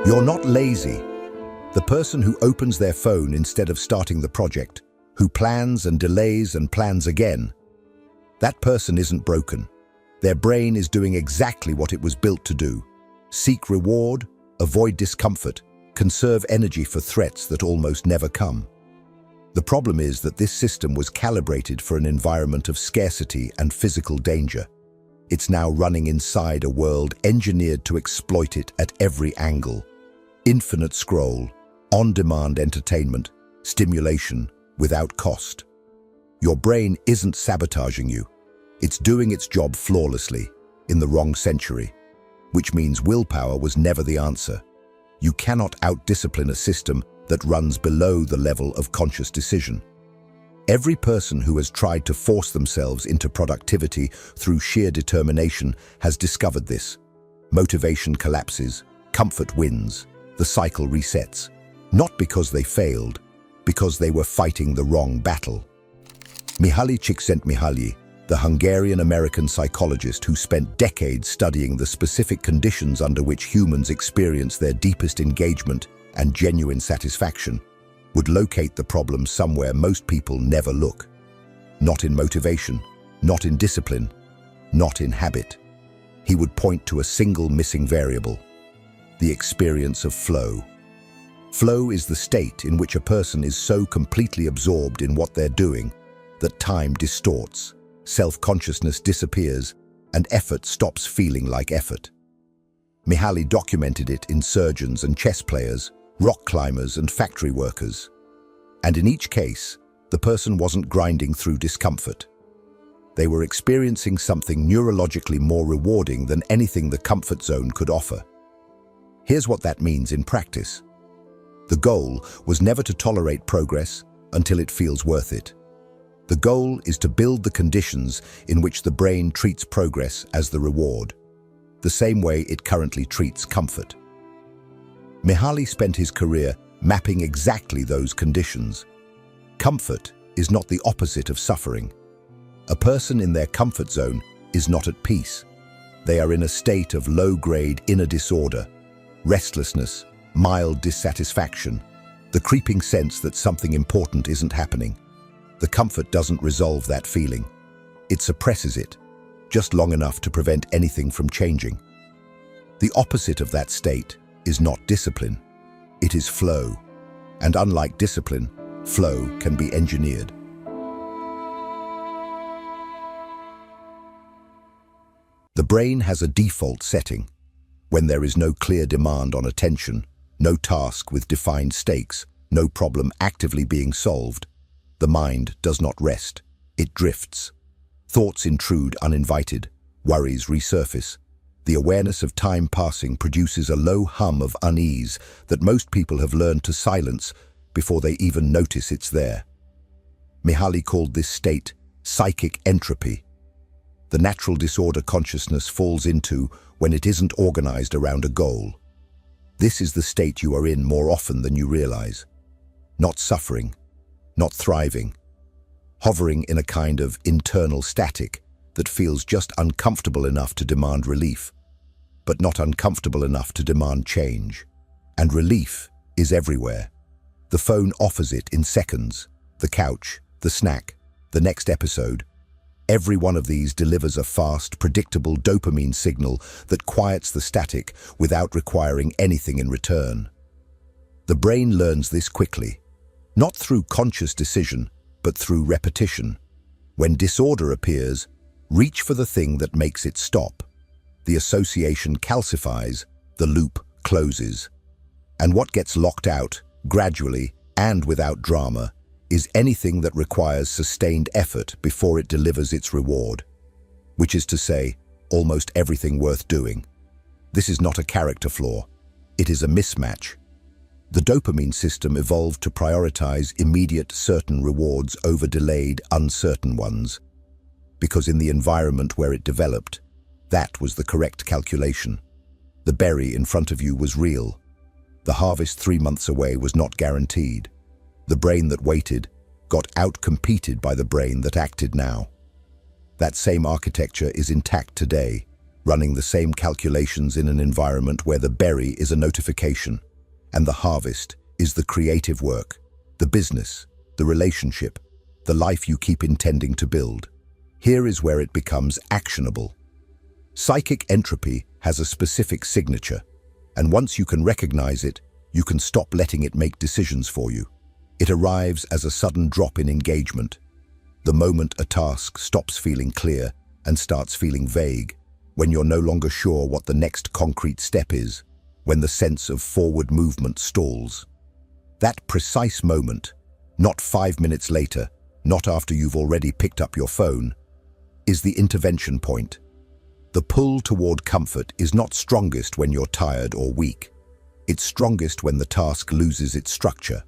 You're not lazy. The person who opens their phone instead of starting the project, who plans and delays and plans again, that person isn't broken. Their brain is doing exactly what it was built to do. Seek reward, avoid discomfort, conserve energy for threats that almost never come. The problem is that this system was calibrated for an environment of scarcity and physical danger. It's now running inside a world engineered to exploit it at every angle. Infinite scroll, on-demand entertainment, stimulation without cost. Your brain isn't sabotaging you. It's doing its job flawlessly, in the wrong century, which means willpower was never the answer. You cannot out-discipline a system that runs below the level of conscious decision. Every person who has tried to force themselves into productivity through sheer determination has discovered this. Motivation collapses, comfort wins, the cycle resets. Not because they failed, because they were fighting the wrong battle. Mihaly Csikszentmihalyi, the Hungarian-American psychologist who spent decades studying the specific conditions under which humans experience their deepest engagement and genuine satisfaction, would locate the problem somewhere most people never look. Not in motivation, not in discipline, not in habit. He would point to a single missing variable: the experience of flow. Flow is the state in which a person is so completely absorbed in what they're doing that time distorts, self-consciousness disappears, and effort stops feeling like effort. Mihaly documented it in surgeons and chess players, rock climbers and factory workers. And in each case, the person wasn't grinding through discomfort. They were experiencing something neurologically more rewarding than anything the comfort zone could offer. Here's what that means in practice. The goal was never to tolerate progress until it feels worth it. The goal is to build the conditions in which the brain treats progress as the reward, the same way it currently treats comfort. Mihaly spent his career mapping exactly those conditions. Comfort is not the opposite of suffering. A person in their comfort zone is not at peace. They are in a state of low-grade inner disorder, restlessness, mild dissatisfaction, the creeping sense that something important isn't happening. The comfort doesn't resolve that feeling. It suppresses it, just long enough to prevent anything from changing. The opposite of that state is not discipline. It is flow. And unlike discipline, flow can be engineered. The brain has a default setting. When there is no clear demand on attention, no task with defined stakes, no problem actively being solved, the mind does not rest. It drifts. Thoughts intrude uninvited. Worries resurface. The awareness of time passing produces a low hum of unease that most people have learned to silence before they even notice it's there. Mihaly called this state psychic entropy, the natural disorder consciousness falls into when it isn't organized around a goal. This is the state you are in more often than you realize. Not suffering, not thriving, hovering in a kind of internal static that feels just uncomfortable enough to demand relief, but not uncomfortable enough to demand change. And relief is everywhere. The phone offers it in seconds. The couch, the snack, the next episode. Every one of these delivers a fast, predictable dopamine signal that quiets the static without requiring anything in return. The brain learns this quickly, not through conscious decision, but through repetition. When disorder appears, reach for the thing that makes it stop. The association calcifies, the loop closes. And what gets locked out, gradually and without drama, is anything that requires sustained effort before it delivers its reward. Which is to say, almost everything worth doing. This is not a character flaw. It is a mismatch. The dopamine system evolved to prioritize immediate, certain rewards over delayed, uncertain ones, because in the environment where it developed, that was the correct calculation. The berry in front of you was real. The harvest 3 months away was not guaranteed. The brain that waited got out-competed by the brain that acted now. That same architecture is intact today, running the same calculations in an environment where the berry is a notification and the harvest is the creative work, the business, the relationship, the life you keep intending to build. Here is where it becomes actionable. Psychic entropy has a specific signature, and once you can recognize it, you can stop letting it make decisions for you. It arrives as a sudden drop in engagement, the moment a task stops feeling clear and starts feeling vague, when you're no longer sure what the next concrete step is, when the sense of forward movement stalls. That precise moment, not 5 minutes later, not after you've already picked up your phone, is the intervention point. The pull toward comfort is not strongest when you're tired or weak. It's strongest when the task loses its structure.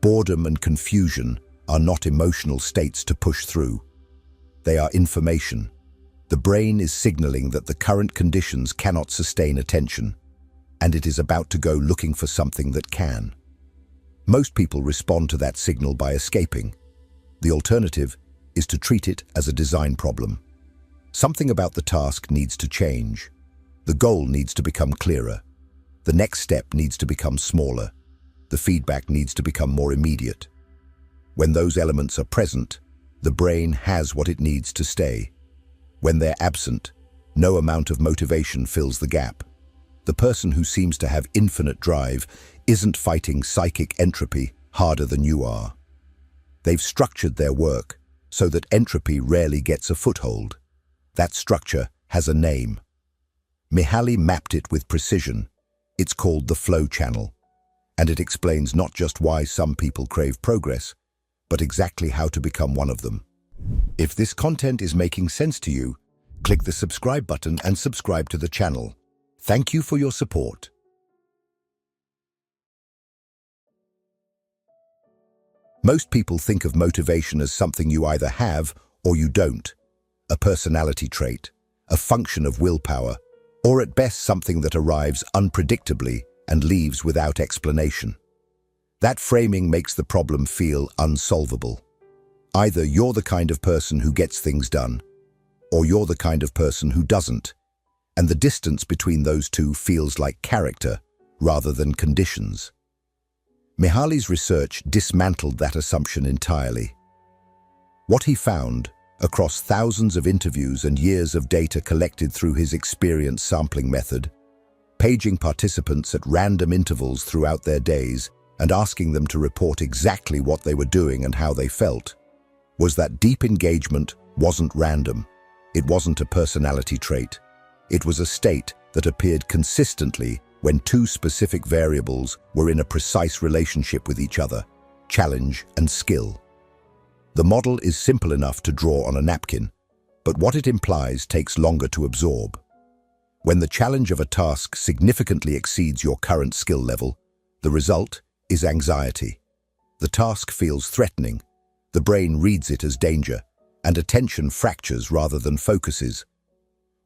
Boredom and confusion are not emotional states to push through. They are information. The brain is signaling that the current conditions cannot sustain attention, and it is about to go looking for something that can. Most people respond to that signal by escaping. The alternative is to treat it as a design problem. Something about the task needs to change. The goal needs to become clearer. The next step needs to become smaller. The feedback needs to become more immediate. When those elements are present, the brain has what it needs to stay. When they're absent, no amount of motivation fills the gap. The person who seems to have infinite drive isn't fighting psychic entropy harder than you are. They've structured their work so that entropy rarely gets a foothold. That structure has a name. Mihaly mapped it with precision. It's called the flow channel, and it explains not just why some people crave progress, but exactly how to become one of them. If this content is making sense to you, click the subscribe button and subscribe to the channel. Thank you for your support. Most people think of motivation as something you either have or you don't, a personality trait, a function of willpower, or at best something that arrives unpredictably and leaves without explanation. That framing makes the problem feel unsolvable. Either you're the kind of person who gets things done, or you're the kind of person who doesn't, and the distance between those two feels like character rather than conditions. Mihaly's research dismantled that assumption entirely. What he found, across thousands of interviews and years of data collected through his experience sampling method, paging participants at random intervals throughout their days and asking them to report exactly what they were doing and how they felt, was that deep engagement wasn't random. It wasn't a personality trait. It was a state that appeared consistently when two specific variables were in a precise relationship with each other: challenge and skill. The model is simple enough to draw on a napkin, but what it implies takes longer to absorb. When the challenge of a task significantly exceeds your current skill level, the result is anxiety. The task feels threatening, the brain reads it as danger, and attention fractures rather than focuses.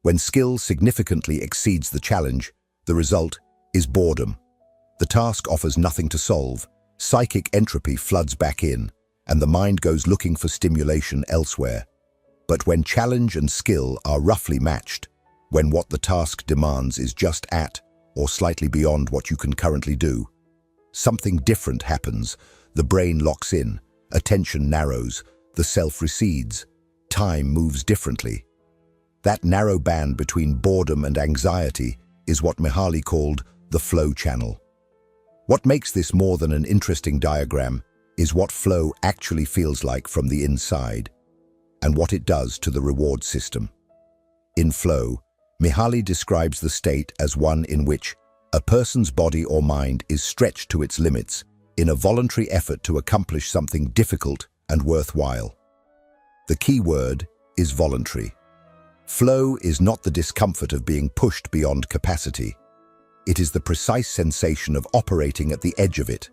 When skill significantly exceeds the challenge, the result is boredom. The task offers nothing to solve, psychic entropy floods back in, and the mind goes looking for stimulation elsewhere. But when challenge and skill are roughly matched, when what the task demands is just at or slightly beyond what you can currently do, something different happens. The brain locks in, attention narrows, the self recedes, time moves differently. That narrow band between boredom and anxiety is what Mihaly called the flow channel. What makes this more than an interesting diagram is what flow actually feels like from the inside, and what it does to the reward system. In flow, Mihaly describes the state as one in which a person's body or mind is stretched to its limits in a voluntary effort to accomplish something difficult and worthwhile. The key word is voluntary. Flow is not the discomfort of being pushed beyond capacity. It is the precise sensation of operating at the edge of it,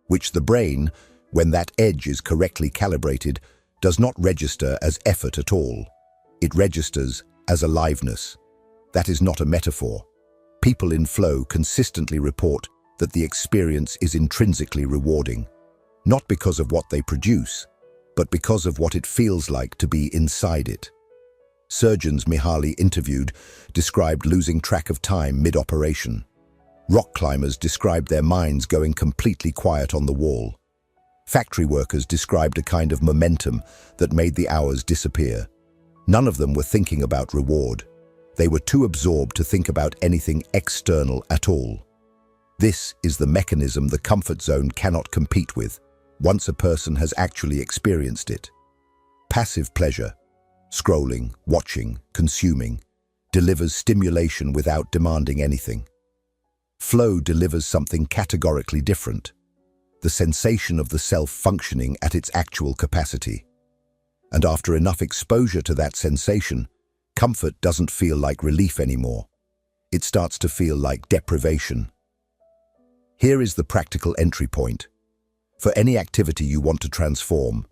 which the brain, when that edge is correctly calibrated, does not register as effort at all. It registers as aliveness. That is not a metaphor. People in flow consistently report that the experience is intrinsically rewarding, not because of what they produce, but because of what it feels like to be inside it. Surgeons Mihaly interviewed described losing track of time mid-operation. Rock climbers described their minds going completely quiet on the wall. Factory workers described a kind of momentum that made the hours disappear. None of them were thinking about reward. They were too absorbed to think about anything external at all. This is the mechanism the comfort zone cannot compete with, once a person has actually experienced it. Passive pleasure, scrolling, watching, consuming, delivers stimulation without demanding anything. Flow delivers something categorically different, the sensation of the self functioning at its actual capacity. And after enough exposure to that sensation, comfort doesn't feel like relief anymore. It starts to feel like deprivation. Here is the practical entry point. For any activity you want to transform,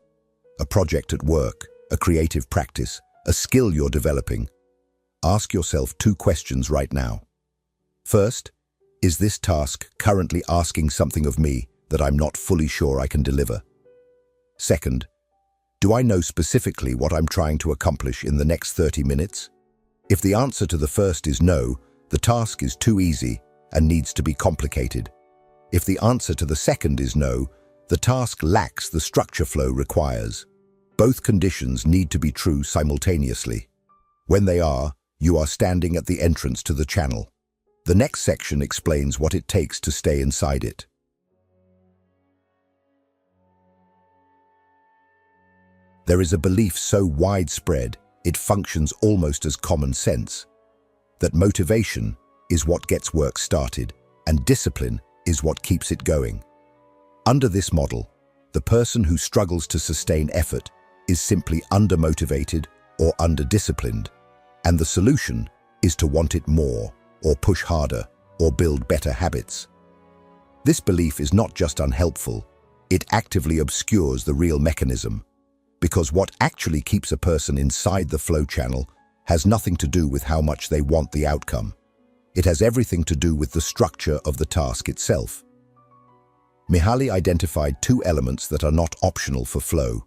a project at work, a creative practice, a skill you're developing, ask yourself 2 questions right now. First, is this task currently asking something of me that I'm not fully sure I can deliver? Second, do I know specifically what I'm trying to accomplish in the next 30 minutes? If the answer to the first is no, the task is too easy and needs to be complicated. If the answer to the second is no, the task lacks the structure flow requires. Both conditions need to be true simultaneously. When they are, you are standing at the entrance to the channel. The next section explains what it takes to stay inside it. There is a belief so widespread it functions almost as common sense, that motivation is what gets work started and discipline is what keeps it going. Under this model, the person who struggles to sustain effort is simply undermotivated or underdisciplined, and the solution is to want it more, or push harder, or build better habits. This belief is not just unhelpful, it actively obscures the real mechanism, because what actually keeps a person inside the flow channel has nothing to do with how much they want the outcome. It has everything to do with the structure of the task itself. Mihaly identified 2 elements that are not optional for flow.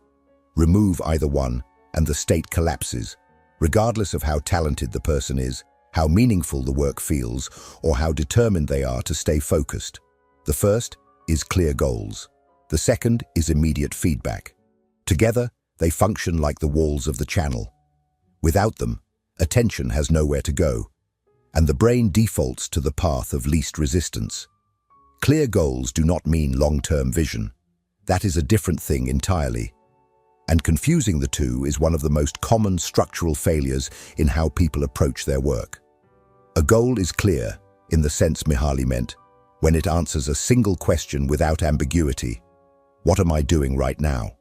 Remove either one, and the state collapses, regardless of how talented the person is, how meaningful the work feels, or how determined they are to stay focused. The first is clear goals. The second is immediate feedback. Together, they function like the walls of the channel. Without them, attention has nowhere to go, and the brain defaults to the path of least resistance. Clear goals do not mean long-term vision. That is a different thing entirely. And confusing the two is one of the most common structural failures in how people approach their work. A goal is clear, in the sense Mihaly meant, when it answers a single question without ambiguity. What am I doing right now?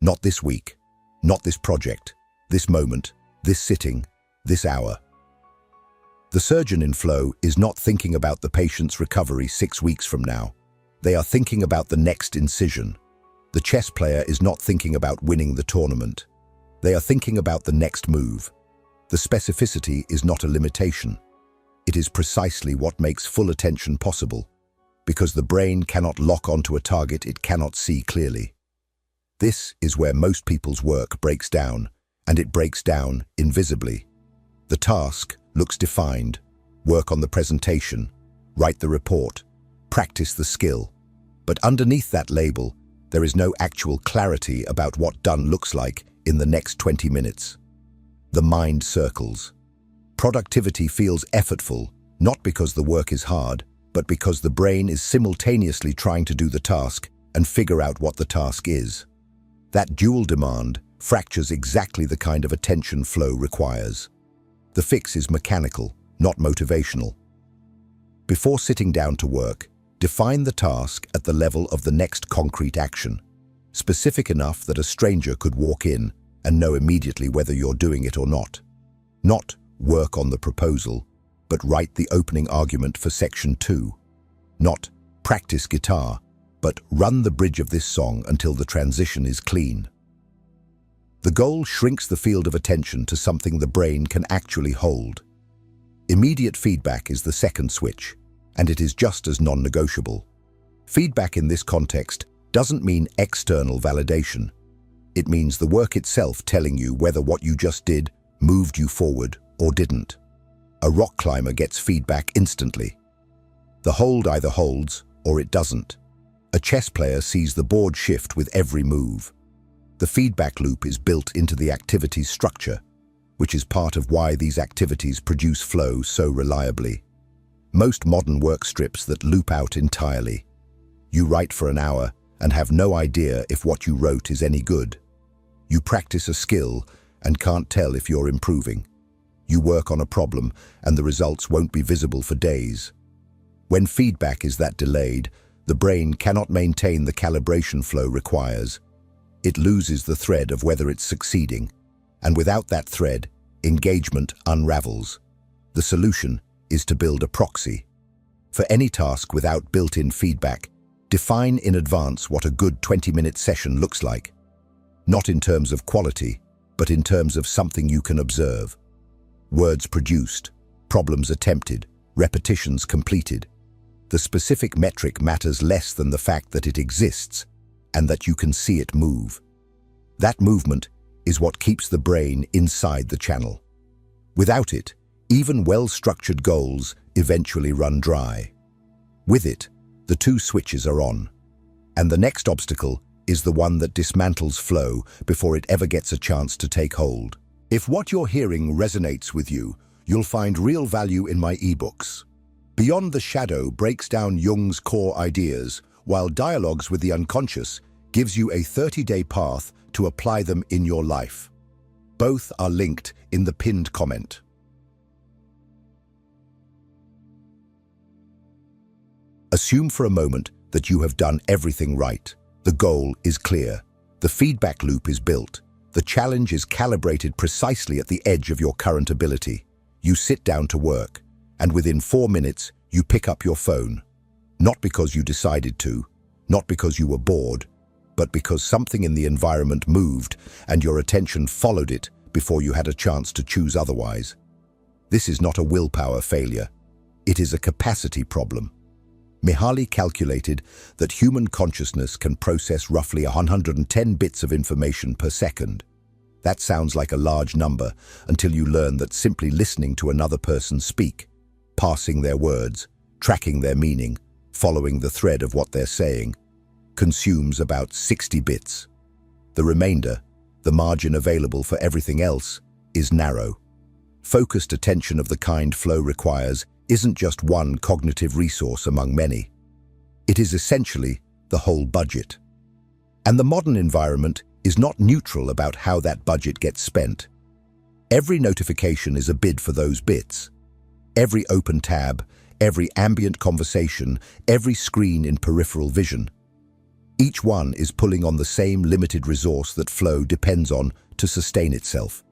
Not this week, not this project, this moment, this sitting, this hour. The surgeon in flow is not thinking about the patient's recovery 6 weeks from now. They are thinking about the next incision. The chess player is not thinking about winning the tournament. They are thinking about the next move. The specificity is not a limitation. It is precisely what makes full attention possible, because the brain cannot lock onto a target it cannot see clearly. This is where most people's work breaks down, and it breaks down invisibly. The task looks defined: work on the presentation, write the report, practice the skill. But underneath that label, there is no actual clarity about what done looks like in the next 20 minutes. The mind circles. Productivity feels effortful, not because the work is hard, but because the brain is simultaneously trying to do the task and figure out what the task is. That dual demand fractures exactly the kind of attention flow requires. The fix is mechanical, not motivational. Before sitting down to work, define the task at the level of the next concrete action, specific enough that a stranger could walk in and know immediately whether you're doing it or not. Not work on the proposal, but write the opening argument for section 2. Not practice guitar, but run the bridge of this song until the transition is clean. The goal shrinks the field of attention to something the brain can actually hold. Immediate feedback is the second switch, and it is just as non-negotiable. Feedback in this context doesn't mean external validation. It means the work itself telling you whether what you just did moved you forward or didn't. A rock climber gets feedback instantly. The hold either holds or it doesn't. A chess player sees the board shift with every move. The feedback loop is built into the activity's structure, which is part of why these activities produce flow so reliably. Most modern work strips that loop out entirely. You write for an hour and have no idea if what you wrote is any good. You practice a skill and can't tell if you're improving. You work on a problem and the results won't be visible for days. When feedback is that delayed, the brain cannot maintain the calibration flow requires. It loses the thread of whether it's succeeding, and without that thread, engagement unravels. The solution is to build a proxy. For any task without built-in feedback, define in advance what a good 20-minute session looks like. Not in terms of quality, but in terms of something you can observe. Words produced, problems attempted, repetitions completed. The specific metric matters less than the fact that it exists and that you can see it move. That movement is what keeps the brain inside the channel. Without it, even well-structured goals eventually run dry. With it, the two switches are on, and the next obstacle is the one that dismantles flow before it ever gets a chance to take hold. If what you're hearing resonates with you, you'll find real value in my ebooks. Beyond the Shadow breaks down Jung's core ideas, while Dialogues with the Unconscious gives you a 30-day path to apply them in your life. Both are linked in the pinned comment. Assume for a moment that you have done everything right. The goal is clear. The feedback loop is built. The challenge is calibrated precisely at the edge of your current ability. You sit down to work, and within 4 minutes, you pick up your phone. Not because you decided to, not because you were bored, but because something in the environment moved and your attention followed it before you had a chance to choose otherwise. This is not a willpower failure. It is a capacity problem. Mihaly calculated that human consciousness can process roughly 110 bits of information per second. That sounds like a large number until you learn that simply listening to another person speak, parsing their words, tracking their meaning, following the thread of what they're saying, consumes about 60 bits. The remainder, the margin available for everything else, is narrow. Focused attention of the kind flow requires isn't just one cognitive resource among many. It is essentially the whole budget. And the modern environment is not neutral about how that budget gets spent. Every notification is a bid for those bits. Every open tab, every ambient conversation, every screen in peripheral vision. Each one is pulling on the same limited resource that flow depends on to sustain itself.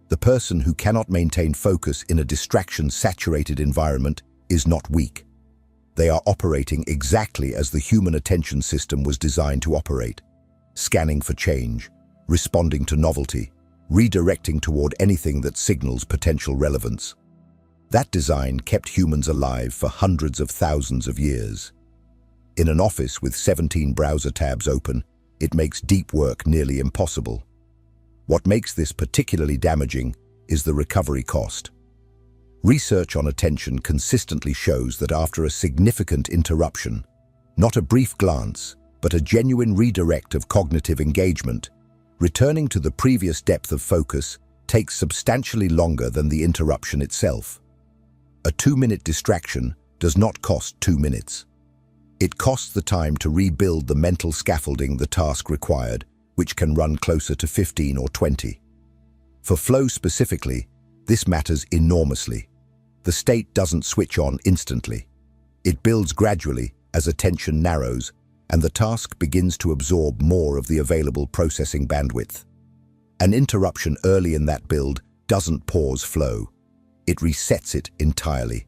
The person who cannot maintain focus in a distraction-saturated environment is not weak. They are operating exactly as the human attention system was designed to operate, scanning for change, responding to novelty, redirecting toward anything that signals potential relevance. That design kept humans alive for hundreds of thousands of years. In an office with 17 browser tabs open, it makes deep work nearly impossible. What makes this particularly damaging is the recovery cost. Research on attention consistently shows that after a significant interruption, not a brief glance, but a genuine redirect of cognitive engagement, returning to the previous depth of focus takes substantially longer than the interruption itself. A 2-minute distraction does not cost 2 minutes. It costs the time to rebuild the mental scaffolding the task required, which can run closer to 15 or 20. For flow specifically, this matters enormously. The state doesn't switch on instantly. It builds gradually as attention narrows and the task begins to absorb more of the available processing bandwidth. An interruption early in that build doesn't pause flow. It resets it entirely.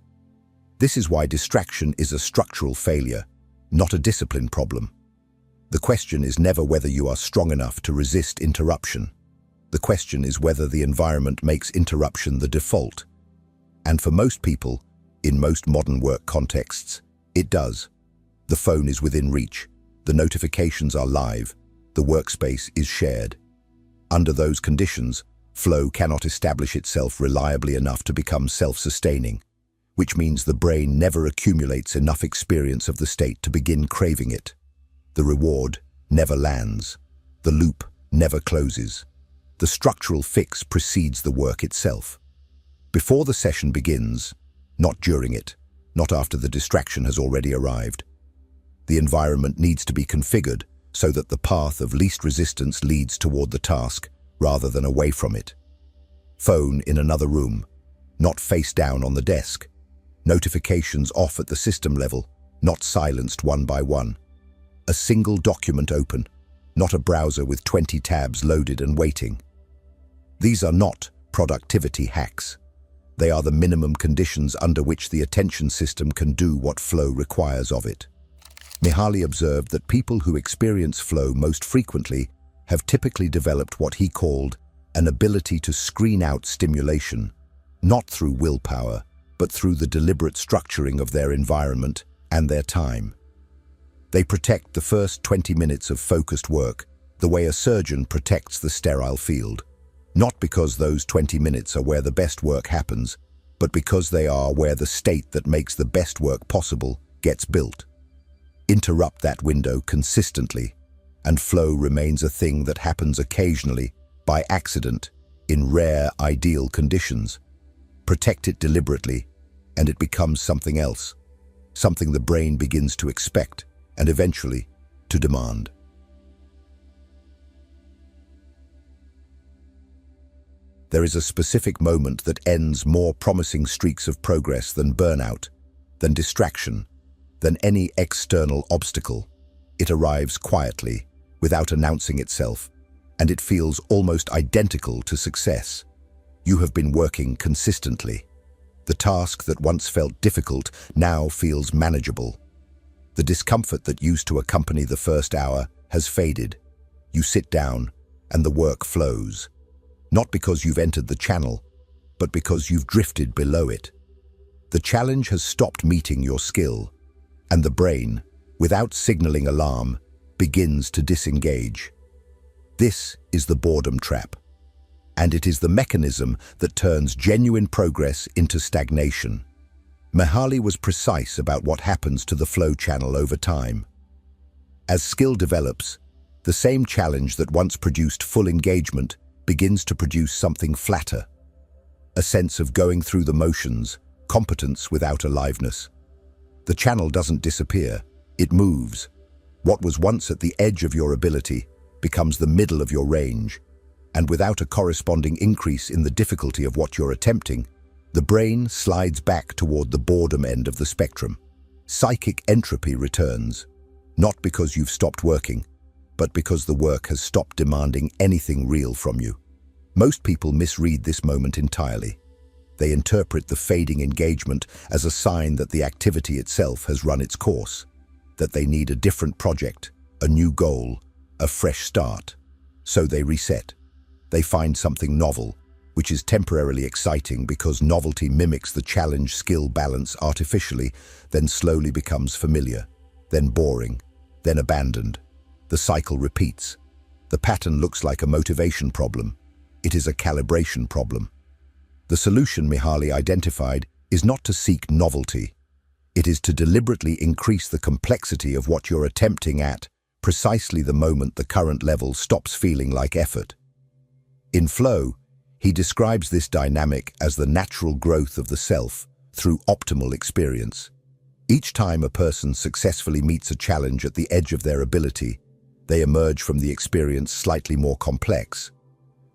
This is why distraction is a structural failure, not a discipline problem. The question is never whether you are strong enough to resist interruption. The question is whether the environment makes interruption the default. And for most people, in most modern work contexts, it does. The phone is within reach, the notifications are live, the workspace is shared. Under those conditions, Flow cannot establish itself reliably enough to become self-sustaining, which means the brain never accumulates enough experience of the state to begin craving it. The reward never lands. The loop never closes. The structural fix precedes the work itself. Before the session begins, not during it, not after the distraction has already arrived. The environment needs to be configured so that the path of least resistance leads toward the task rather than away from it. Phone in another room, not face down on the desk. Notifications off at the system level, not silenced one by one. A single document open, not a browser with 20 tabs loaded and waiting. These are not productivity hacks. They are the minimum conditions under which the attention system can do what flow requires of it. Mihaly observed that people who experience flow most frequently have typically developed what he called an ability to screen out stimulation, not through willpower, but through the deliberate structuring of their environment and their time. They protect the first 20 minutes of focused work the way a surgeon protects the sterile field, not because those 20 minutes are where the best work happens, but because they are where the state that makes the best work possible gets built. Interrupt that window consistently, and flow remains a thing that happens occasionally, by accident, in rare, ideal conditions. Protect it deliberately, and it becomes something else, something the brain begins to expect, and eventually, to demand. There is a specific moment that ends more promising streaks of progress than burnout, than distraction, than any external obstacle. It arrives quietly, without announcing itself, and it feels almost identical to success. You have been working consistently. The task that once felt difficult now feels manageable. The discomfort that used to accompany the first hour has faded. You sit down, and the work flows. Not because you've entered the channel, but because you've drifted below it. The challenge has stopped meeting your skill, and the brain, without signaling alarm, begins to disengage. This is the boredom trap, and it is the mechanism that turns genuine progress into stagnation. Mihaly was precise about what happens to the flow channel over time. As skill develops, the same challenge that once produced full engagement begins to produce something flatter. A sense of going through the motions, competence without aliveness. The channel doesn't disappear, it moves. What was once at the edge of your ability becomes the middle of your range, and without a corresponding increase in the difficulty of what you're attempting, the brain slides back toward the boredom end of the spectrum. Psychic entropy returns, not because you've stopped working, but because the work has stopped demanding anything real from you. Most people misread this moment entirely. They interpret the fading engagement as a sign that the activity itself has run its course, that they need a different project, a new goal, a fresh start. So they reset. They find something novel, which is temporarily exciting because novelty mimics the challenge-skill balance artificially, then slowly becomes familiar, then boring, then abandoned. The cycle repeats. The pattern looks like a motivation problem. It is a calibration problem. The solution Mihaly identified is not to seek novelty. It is to deliberately increase the complexity of what you're attempting at precisely the moment the current level stops feeling like effort. In flow, he describes this dynamic as the natural growth of the self through optimal experience. Each time a person successfully meets a challenge at the edge of their ability, they emerge from the experience slightly more complex,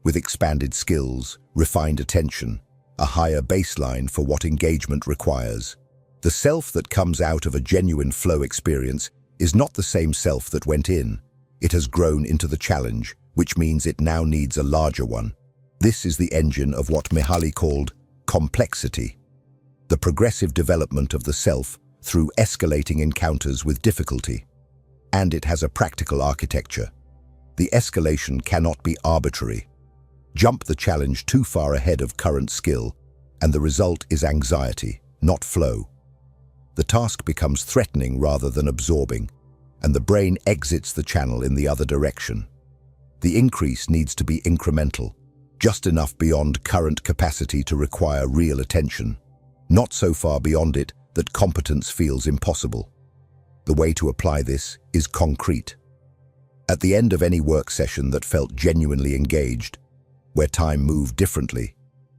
with expanded skills, refined attention, a higher baseline for what engagement requires. The self that comes out of a genuine flow experience is not the same self that went in. It has grown into the challenge, which means it now needs a larger one. This is the engine of what Mihaly called complexity, the progressive development of the self through escalating encounters with difficulty. And it has a practical architecture. The escalation cannot be arbitrary. Jump the challenge too far ahead of current skill, and the result is anxiety, not flow. The task becomes threatening rather than absorbing, and the brain exits the channel in the other direction. The increase needs to be incremental, just enough beyond current capacity to require real attention, not so far beyond it that competence feels impossible. The way to apply this is concrete. At the end of any work session that felt genuinely engaged, where time moved differently,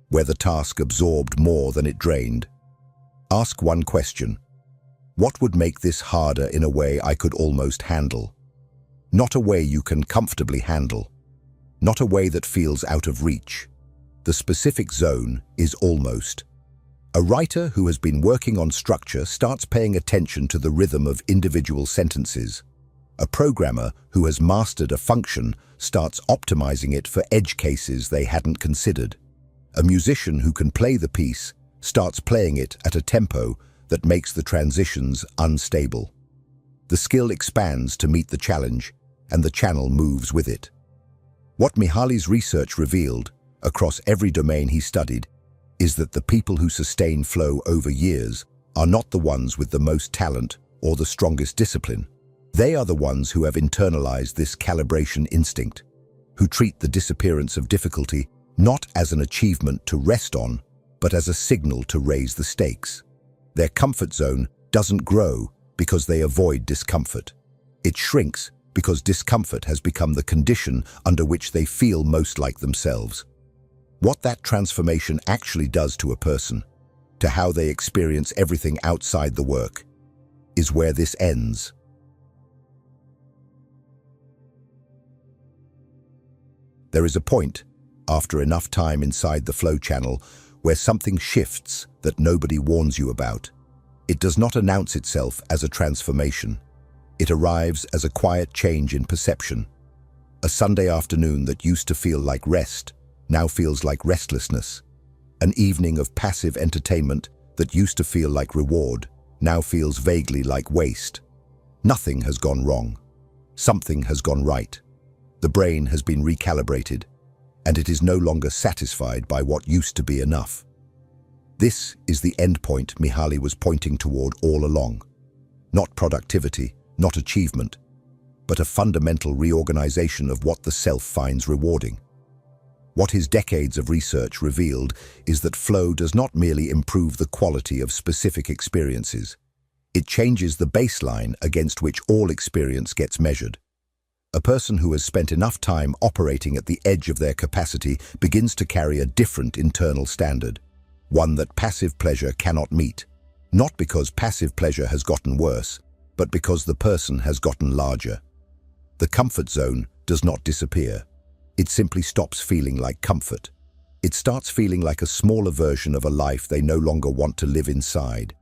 where the task absorbed more than it drained, ask one question: what would make this harder in a way I could almost handle? Not a way you can comfortably handle, not a way that feels out of reach. The specific zone is almost. A writer who has been working on structure starts paying attention to the rhythm of individual sentences. A programmer who has mastered a function starts optimizing it for edge cases they hadn't considered. A musician who can play the piece starts playing it at a tempo that makes the transitions unstable. The skill expands to meet the challenge, and the channel moves with it. What Mihaly's research revealed, across every domain he studied, is that the people who sustain flow over years are not the ones with the most talent or the strongest discipline. They are the ones who have internalized this calibration instinct, who treat the disappearance of difficulty not as an achievement to rest on, but as a signal to raise the stakes. Their comfort zone doesn't grow because they avoid discomfort. It shrinks because discomfort has become the condition under which they feel most like themselves. What that transformation actually does to a person, to how they experience everything outside the work, is where this ends. There is a point, after enough time inside the flow channel, where something shifts that nobody warns you about. It does not announce itself as a transformation. It arrives as a quiet change in perception. A Sunday afternoon that used to feel like rest now feels like restlessness. An evening of passive entertainment that used to feel like reward now feels vaguely like waste. Nothing has gone wrong. Something has gone right. The brain has been recalibrated, and it is no longer satisfied by what used to be enough. This is the endpoint Mihaly was pointing toward all along. Not productivity, not achievement, but a fundamental reorganization of what the self finds rewarding. What his decades of research revealed is that flow does not merely improve the quality of specific experiences. It changes the baseline against which all experience gets measured. A person who has spent enough time operating at the edge of their capacity begins to carry a different internal standard, one that passive pleasure cannot meet, not because passive pleasure has gotten worse, but because the person has gotten larger. The comfort zone does not disappear. It simply stops feeling like comfort. It starts feeling like a smaller version of a life they no longer want to live inside.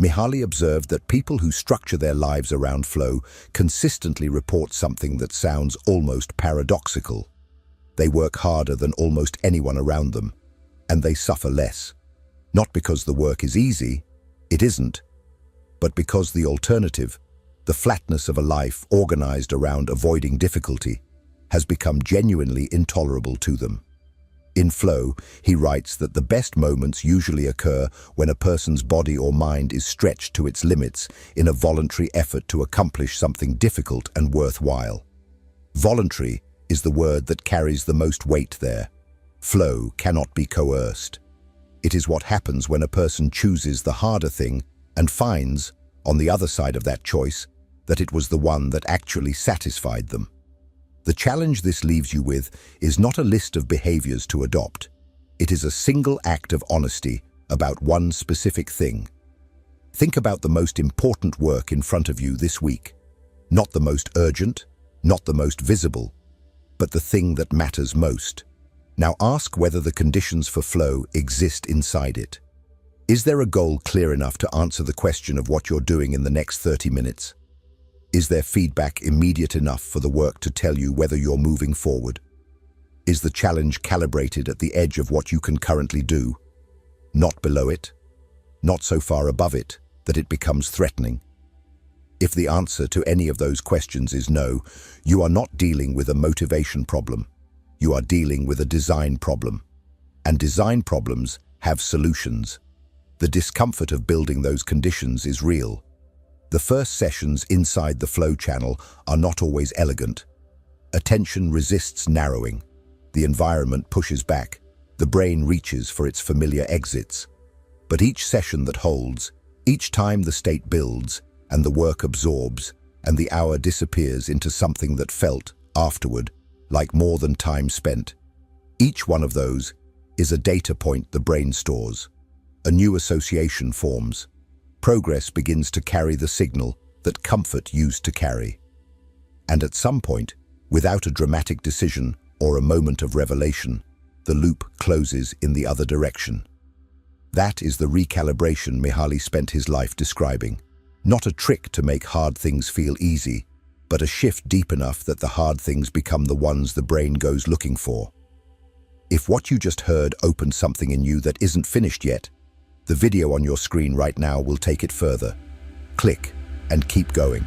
Mihaly observed that people who structure their lives around flow consistently report something that sounds almost paradoxical. They work harder than almost anyone around them, and they suffer less. Not because the work is easy, it isn't, but because the alternative, the flatness of a life organized around avoiding difficulty, has become genuinely intolerable to them. In Flow, he writes that the best moments usually occur when a person's body or mind is stretched to its limits in a voluntary effort to accomplish something difficult and worthwhile. Voluntary is the word that carries the most weight there. Flow cannot be coerced. It is what happens when a person chooses the harder thing and finds, on the other side of that choice, that it was the one that actually satisfied them. The challenge this leaves you with is not a list of behaviors to adopt. It is a single act of honesty about one specific thing. Think about the most important work in front of you this week. Not the most urgent, not the most visible, but the thing that matters most. Now ask whether the conditions for flow exist inside it. Is there a goal clear enough to answer the question of what you're doing in the next 30 minutes? Is there feedback immediate enough for the work to tell you whether you're moving forward? Is the challenge calibrated at the edge of what you can currently do? Not below it? Not so far above it that it becomes threatening? If the answer to any of those questions is no, you are not dealing with a motivation problem. You are dealing with a design problem. And design problems have solutions. The discomfort of building those conditions is real. The first sessions inside the flow channel are not always elegant. Attention resists narrowing. The environment pushes back. The brain reaches for its familiar exits. But each session that holds, each time the state builds, and the work absorbs, and the hour disappears into something that felt, afterward, like more than time spent. Each one of those is a data point the brain stores. A new association forms. Progress begins to carry the signal that comfort used to carry. And at some point, without a dramatic decision or a moment of revelation, the loop closes in the other direction. That is the recalibration Mihaly spent his life describing. Not a trick to make hard things feel easy, but a shift deep enough that the hard things become the ones the brain goes looking for. If what you just heard opened something in you that isn't finished yet, the video on your screen right now will take it further. Click and keep going.